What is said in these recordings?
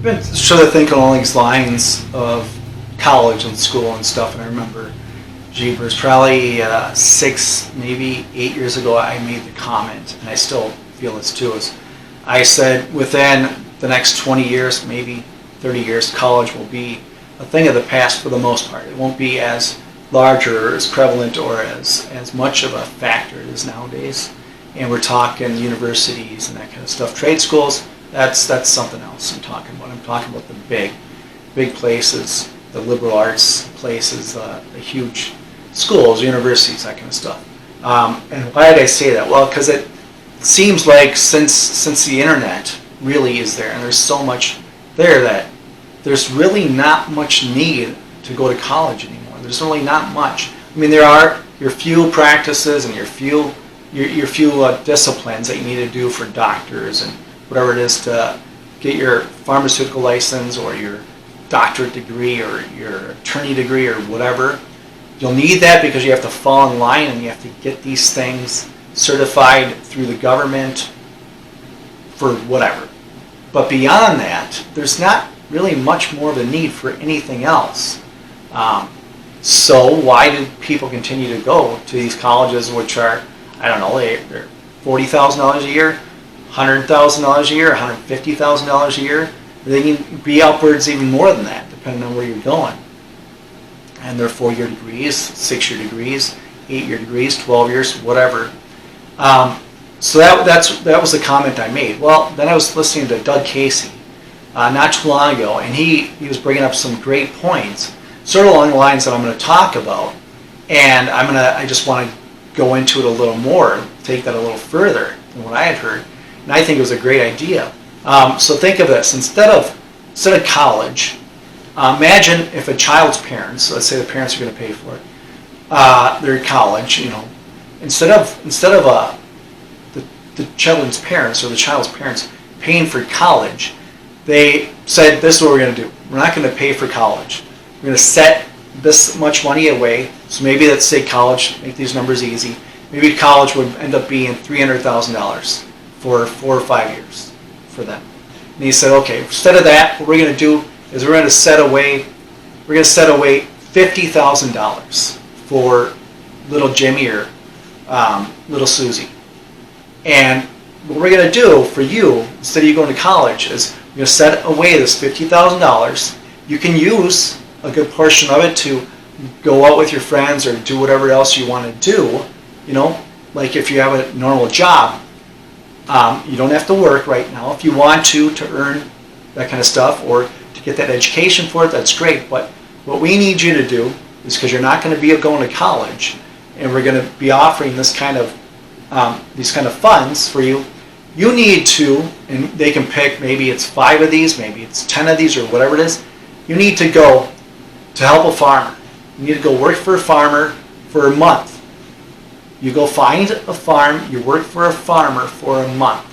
been sort of thinking along these lines of college and school and stuff, and I remember, jeepers, probably 6, maybe 8 years ago, I made the comment, and I still feel this too, is I said within the next 20 years, maybe 30 years, college will be a thing of the past for the most part. It won't be as large or as prevalent or as much of a factor as it is nowadays. And we're talking universities and that kind of stuff. Trade schools, that's something else I'm talking about. I'm talking about the big places, the liberal arts places, the huge schools, universities, that kind of stuff. And why did I say that? Well, because it seems like since the internet really is there, and there's so much there, that there's really not much need to go to college anymore. There's really not much. I mean, there are your few practices and your few disciplines that you need to do for doctors and whatever it is to get your pharmaceutical license or your doctorate degree or your attorney degree or whatever. You'll need that because you have to fall in line and you have to get these things certified through the government for whatever. But beyond that, there's not really much more of a need for anything else. So why do people continue to go to these colleges, which are, I don't know, they're $40,000 a year, $100,000 a year, $150,000 a year? They can be upwards even more than that, depending on where you're going. And they're 4-year degrees, 6-year degrees, 8-year degrees, 12 years, whatever. So that was the comment I made. Well, then I was listening to Doug Casey not too long ago, and he was bringing up some great points, sort of along the lines that I'm going to talk about, and I just want to go into it a little more, take that a little further than what I had heard, and I think it was a great idea. So think of this: instead of college, imagine if a child's parents, let's say the parents are going to pay for it, their college, instead of the children's parents or the child's parents paying for college, they said, this is what we're going to do. We're not going to pay for college. We're going to set this much money away. So maybe let's say college, make these numbers easy. Maybe college would end up being $300,000 for 4 or 5 years for them. And he said, okay, instead of that, what we're going to do is we're going to set away $50,000 for little Jimmy or little Susie. And what we're going to do for you, instead of you going to college, is we're going to set away this $50,000. You can use a good portion of it to go out with your friends or do whatever else you want to do. Like if you have a normal job, you don't have to work right now. If you want to earn that kind of stuff or to get that education for it, that's great. But what we need you to do is, because you're not going to be going to college, and we're going to be offering this kind of these kind of funds for you, you need to, and they can pick, maybe it's 5 of these, maybe it's 10 of these, or whatever it is, you need to go to help a farmer. You need to go work for a farmer for a month. You go find a farm, you work for a farmer for a month.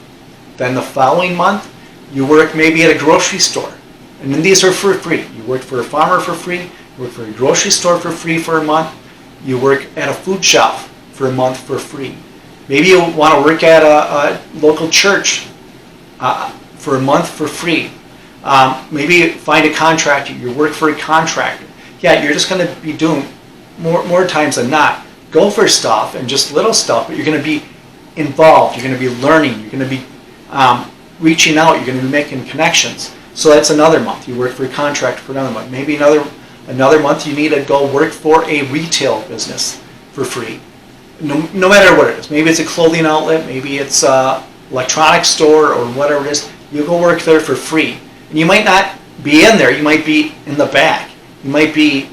Then the following month, you work maybe at a grocery store. And then these are for free. You work for a farmer for free, you work for a grocery store for free for a month, you work at a food shop for a month for free. Maybe you want to work at a local church for a month for free. Maybe find a contractor. You work for a contractor. Yeah, you're just going to be doing more times than not. Go for stuff and just little stuff, but you're going to be involved. You're going to be learning. You're going to be reaching out. You're going to be making connections. So that's another month. You work for a contractor for another month. Maybe another month you need to go work for a retail business for free. No matter what it is. Maybe it's a clothing outlet, maybe it's an electronics store or whatever it is. You go work there for free. And you might not be in there, you might be in the back. You might be,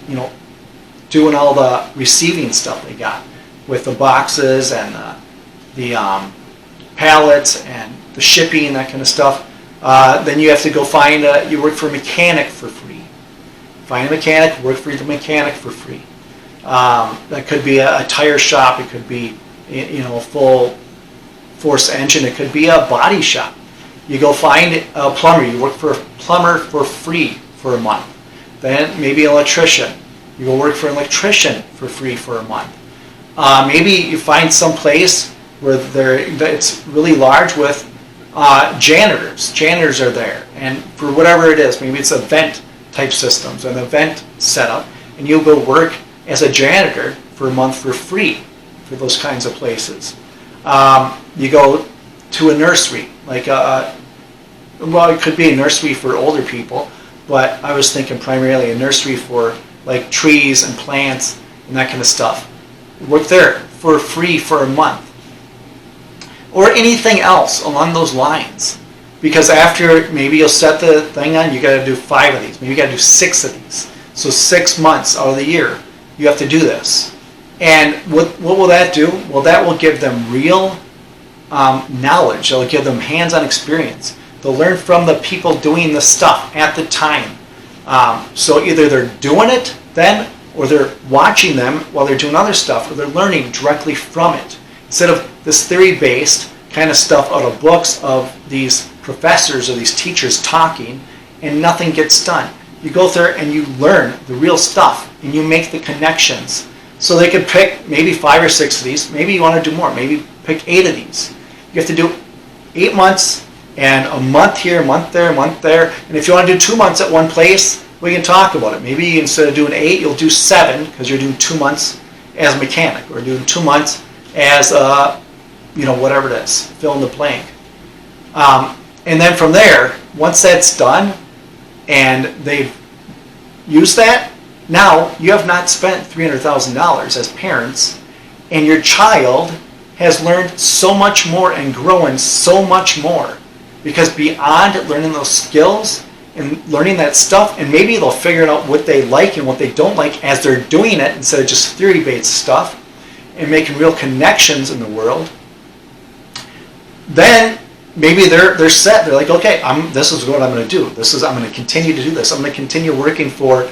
doing all the receiving stuff they got with the boxes and the pallets and the shipping and that kind of stuff. Then you have to go you work for a mechanic for free. Find a mechanic, work for the mechanic for free. That could be a tire shop. It could be, a full force engine. It could be a body shop. You go find a plumber. You work for a plumber for free for a month. Then maybe an electrician. You go work for an electrician for free for a month. Maybe you find some place where it's really large with Janitors are there, and for whatever it is, maybe it's event type systems, an event setup, and you'll go work as a janitor for a month for free for those kinds of places. You go to a nursery, like well, it could be a nursery for older people, but I was thinking primarily a nursery for like trees and plants and that kind of stuff. Work there for free for a month. Or anything else along those lines. Because after, maybe you'll set the thing on, you got to do 5 of these. Maybe you got to do 6 of these. So 6 months out of the year, you have to do this. And what will that do? Well, that will give them real knowledge. It'll give them hands-on experience. They'll learn from the people doing the stuff at the time. So either they're doing it then, or they're watching them while they're doing other stuff, or they're learning directly from it. Instead of this theory-based kind of stuff out of books of these professors or these teachers talking, and nothing gets done. You go there and you learn the real stuff, and you make the connections. So they could pick maybe 5 or 6 of these. Maybe you want to do more. Maybe pick 8 of these. You have to do 8 months, and a month here, a month there, a month there. And if you want to do 2 months at one place, we can talk about it. Maybe instead of doing 8, you'll do 7 because you're doing 2 months as a mechanic, or doing 2 months as whatever it is, fill in the blank. And then from there, once that's done and they've used that, now you have not spent $300,000 as parents, and your child has learned so much more and grown so much more, because beyond learning those skills and learning that stuff, and maybe they'll figure out what they like and what they don't like as they're doing it instead of just theory-based stuff, and making real connections in the world. Then maybe they're set. They're like, okay, this is what I'm going to do. I'm going to continue to do this. I'm going to continue working for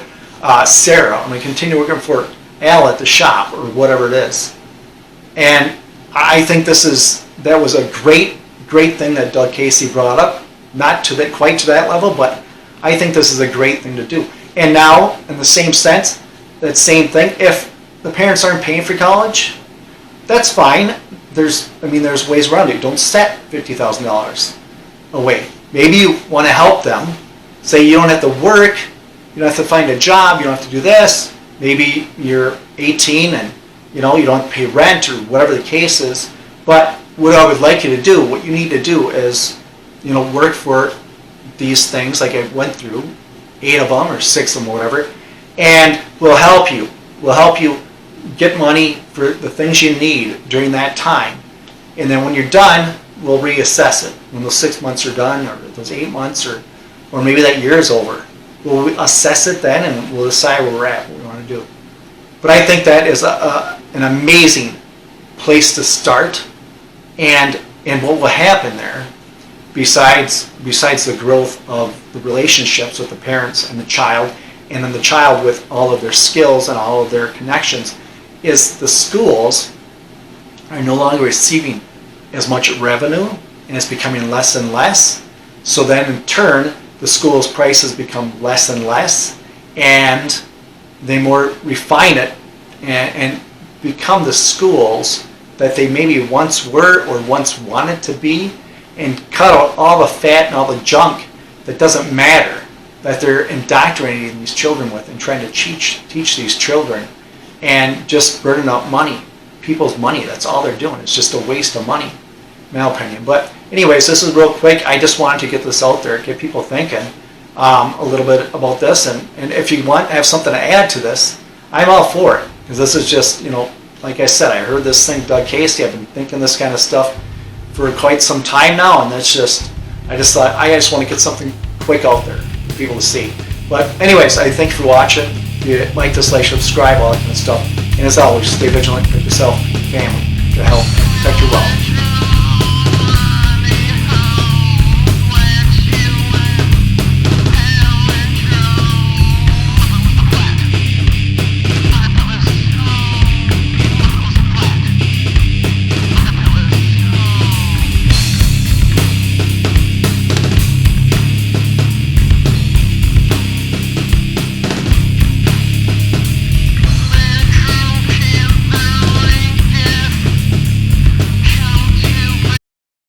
Sarah. I'm going to continue working for Al at the shop, or whatever it is. And I think that was a great thing that Doug Casey brought up. Not quite to that level, but I think this is a great thing to do. And now, in the same sense, that same thing, if the parents aren't paying for college, that's fine. There's ways around it. Don't set $50,000 away. Maybe you want to help them. Say you don't have to work, you don't have to find a job, you don't have to do this. Maybe you're 18 and you don't have to pay rent, or whatever the case is. But what I would like you to do, what you need to do is, work for these things like I went through, 8 of them or 6 of them, or whatever, and we'll help you. We'll help you get money for the things you need during that time. And then when you're done, we'll reassess it. When those 6 months are done, or those 8 months, or maybe that year is over, we'll assess it then, and we'll decide where we're at, what we want to do. But I think that is an amazing place to start, and what will happen there, besides the growth of the relationships with the parents and the child, and then the child with all of their skills and all of their connections, is the schools are no longer receiving as much revenue, and it's becoming less and less. So then in turn, the school's prices become less and less, and they more refine it and become the schools that they maybe once were or once wanted to be, and cut out all the fat and all the junk that doesn't matter, that they're indoctrinating these children with and trying to teach these children, and just burning up money, people's money. That's all they're doing. It's just a waste of money, in my opinion. But anyways, this is real quick. I just wanted to get this out there, get people thinking a little bit about this, and if you want to have something to add to this, I'm all for it, because this is just, like I said, I heard this thing, Doug Casey. I've been thinking this kind of stuff for quite some time now, and I just thought I just want to get something quick out there for people to see. But anyways, I thank you for watching. If you like this, like, subscribe, all that kind of stuff. And as always, stay vigilant, protect yourself, family, your health, protect your wealth.